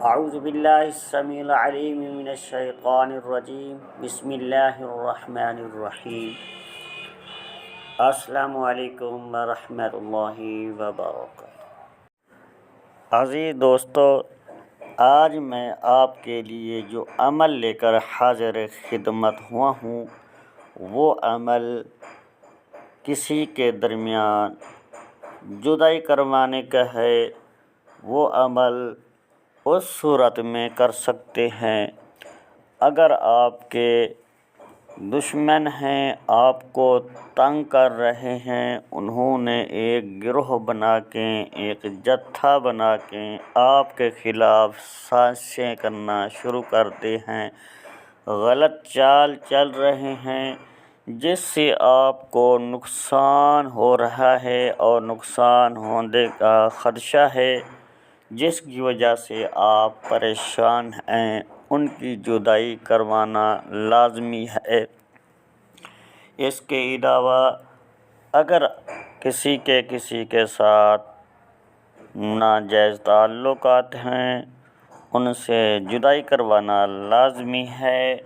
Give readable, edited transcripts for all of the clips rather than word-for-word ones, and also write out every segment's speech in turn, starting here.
اعوذ باللہ السمیع العلیم من الشیطان الرجیم بسم اللہ الرحمن الرحیم۔ السلام علیکم ورحمۃ اللہ وبرکاتہ۔ عزیز دوستو، آج میں آپ کے لیے جو عمل لے کر حاضر خدمت ہوا ہوں وہ عمل کسی کے درمیان جدائی کروانے کا ہے۔ وہ عمل اس صورت میں کر سکتے ہیں اگر آپ کے دشمن ہیں، آپ کو تنگ کر رہے ہیں، انہوں نے ایک گروہ بنا کے، ایک جتھا بنا کے آپ کے خلاف سازشیں کرنا شروع کرتے ہیں، غلط چال چل رہے ہیں، جس سے آپ کو نقصان ہو رہا ہے اور نقصان ہونے کا خدشہ ہے، جس کی وجہ سے آپ پریشان ہیں، ان کی جدائی کروانا لازمی ہے۔ اس کے علاوہ اگر کسی کے ساتھ ناجائز تعلقات ہیں، ان سے جدائی کروانا لازمی ہے،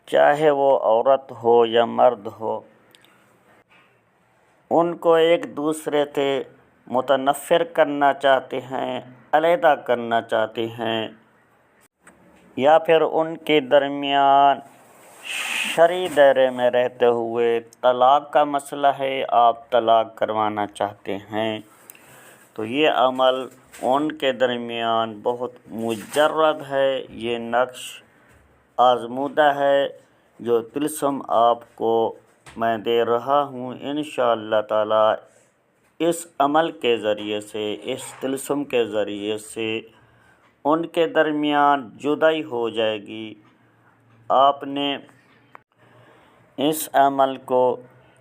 چاہے وہ عورت ہو یا مرد ہو۔ ان کو ایک دوسرے سے متنفر کرنا چاہتے ہیں، علیحدہ کرنا چاہتے ہیں، یا پھر ان کے درمیان شرعی دائرے میں رہتے ہوئے طلاق کا مسئلہ ہے، آپ طلاق کروانا چاہتے ہیں، تو یہ عمل ان کے درمیان بہت مجرب ہے، یہ نقش آزمودہ ہے۔ جو طلسم آپ کو میں دے رہا ہوں، انشاءاللہ تعالی اس عمل کے ذریعے سے، اس طلسم کے ذریعے سے ان کے درمیان جدائی ہو جائے گی۔ آپ نے اس عمل کو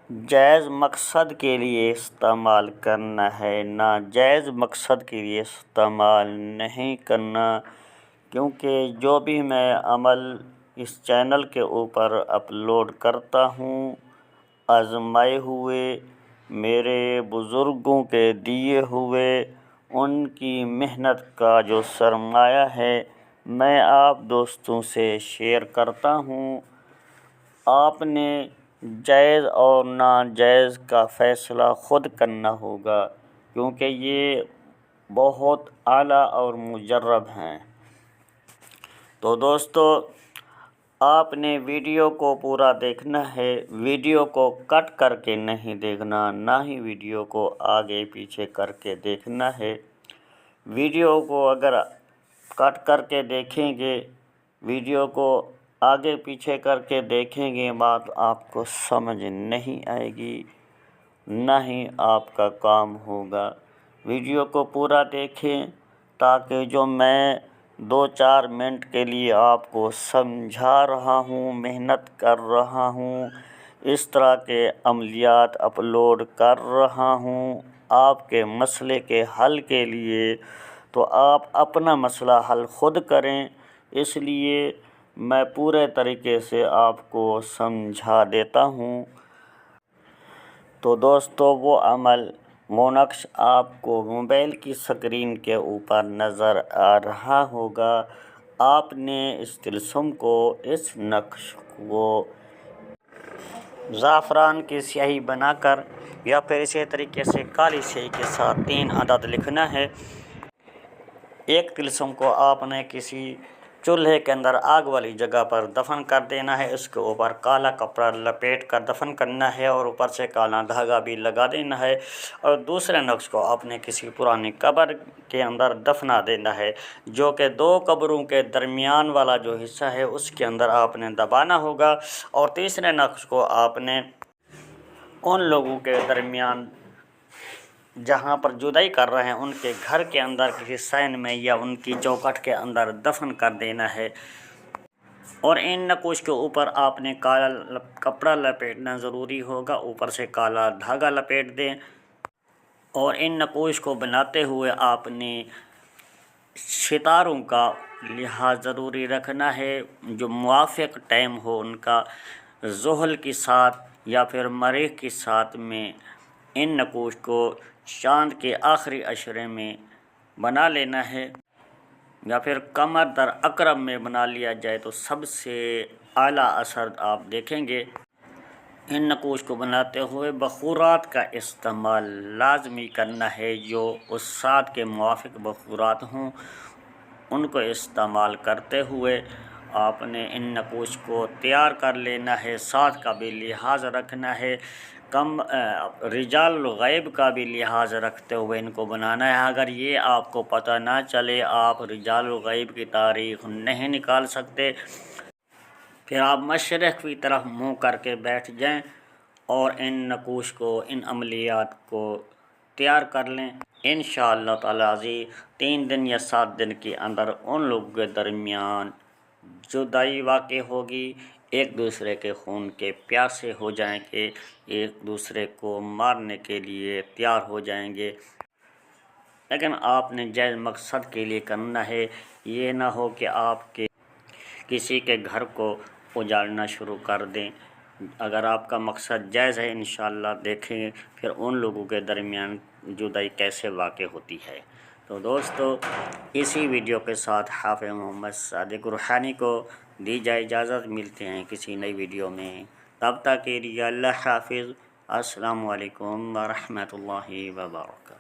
جائز مقصد کے لیے استعمال کرنا ہے، ناجائز مقصد کے لیے استعمال نہیں کرنا، کیونکہ جو بھی میں عمل اس چینل کے اوپر اپلوڈ کرتا ہوں، آزمائے ہوئے، میرے بزرگوں کے دیے ہوئے، ان کی محنت کا جو سرمایہ ہے، میں آپ دوستوں سے شیئر کرتا ہوں۔ آپ نے جائز اور ناجائز کا فیصلہ خود کرنا ہوگا، کیونکہ یہ بہت اعلیٰ اور مجرب ہیں۔ تو دوستو، آپ نے ویڈیو کو پورا دیکھنا ہے، ویڈیو کو کٹ کر کے نہیں دیکھنا، نہ ہی ویڈیو کو آگے پیچھے کر کے دیکھنا ہے۔ ویڈیو کو اگر کٹ کر کے دیکھیں گے، ویڈیو کو آگے پیچھے کر کے دیکھیں گے، بات آپ کو سمجھ نہیں آئے گی، نہ ہی آپ کا کام ہوگا۔ ویڈیو کو پورا دیکھیں تاکہ جو میں 2-4 منٹ کے لیے آپ کو سمجھا رہا ہوں، محنت کر رہا ہوں، اس طرح کے عملیات اپلوڈ کر رہا ہوں آپ کے مسئلے کے حل کے لیے، تو آپ اپنا مسئلہ حل خود کریں، اس لیے میں پورے طریقے سے آپ کو سمجھا دیتا ہوں۔ تو دوستو، وہ عمل، وہ نقش آپ کو موبائل کی سکرین کے اوپر نظر آ رہا ہوگا۔ آپ نے اس طلسم کو، اس نقش کو زعفران کی سیاہی بنا کر یا پھر اسی طریقے سے کالی سیاہی کے ساتھ 3 عدد لکھنا ہے۔ ایک طلسم کو آپ نے کسی چولہے کے اندر آگ والی جگہ پر دفن کر دینا ہے، اس کے اوپر کالا کپڑا لپیٹ کر دفن کرنا ہے اور اوپر سے کالا دھاگا بھی لگا دینا ہے، اور دوسرے نقش کو آپ نے کسی پرانی قبر کے اندر دفنا دینا ہے، جو کہ 2 قبروں کے درمیان والا جو حصہ ہے اس کے اندر آپ نے دبانا ہوگا، اور تیسرے نقش کو آپ نے ان لوگوں کے درمیان جہاں پر جدائی کر رہے ہیں ان کے گھر کے اندر کسی سین میں یا ان کی چوکھٹ کے اندر دفن کر دینا ہے، اور ان نقوش کے اوپر آپ نے کالا کپڑا لپیٹنا ضروری ہوگا، اوپر سے کالا دھاگا لپیٹ دیں، اور ان نقوش کو بناتے ہوئے آپ نے ستاروں کا لحاظ ضروری رکھنا ہے، جو موافق ٹائم ہو ان کا، زحل کے ساتھ یا پھر مریخ کے ساتھ میں ان نقوش کو چاند کے آخری عشرے میں بنا لینا ہے۔ یا پھر کمر در اقرب میں بنا لیا جائے تو سب سے اعلیٰ اثر آپ دیکھیں گے۔ ان نقوش کو بناتے ہوئے بخورات کا استعمال لازمی کرنا ہے، جو اس ساتھ کے موافق بخورات ہوں ان کو استعمال کرتے ہوئے آپ نے ان نقوش کو تیار کر لینا ہے۔ ساتھ کا بھی لحاظ رکھنا ہے، رجال الغیب کا بھی لحاظ رکھتے ہوئے ان کو بنانا ہے۔ اگر یہ آپ کو پتہ نہ چلے، آپ رجال الغیب کی تاریخ نہیں نکال سکتے، پھر آپ مشرق کی طرف منہ کر کے بیٹھ جائیں اور ان نقوش کو، ان عملیات کو تیار کر لیں۔ انشاءاللہ تعالی عزیز 3 دن یا 7 دن کے اندر ان لوگوں کے درمیان جدائی واقع ہوگی، ایک دوسرے کے خون کے پیاسے ہو جائیں گے، ایک دوسرے کو مارنے کے لیے تیار ہو جائیں گے۔ لیکن آپ نے جائز مقصد کے لیے کرنا ہے، یہ نہ ہو کہ آپ کے کسی کے گھر کو اجاڑنا شروع کر دیں۔ اگر آپ کا مقصد جائز ہے، انشاءاللہ دیکھیں پھر ان لوگوں کے درمیان جدائی کیسے واقع ہوتی ہے۔ تو دوستو، اسی ویڈیو کے ساتھ حافظ محمد صادق روحانی کو دی جائے اجازت، ملتے ہیں کسی نئی ویڈیو میں، تب تک کے لیے اللہ حافظ۔ السلام علیکم ورحمۃ اللہ وبرکاتہ۔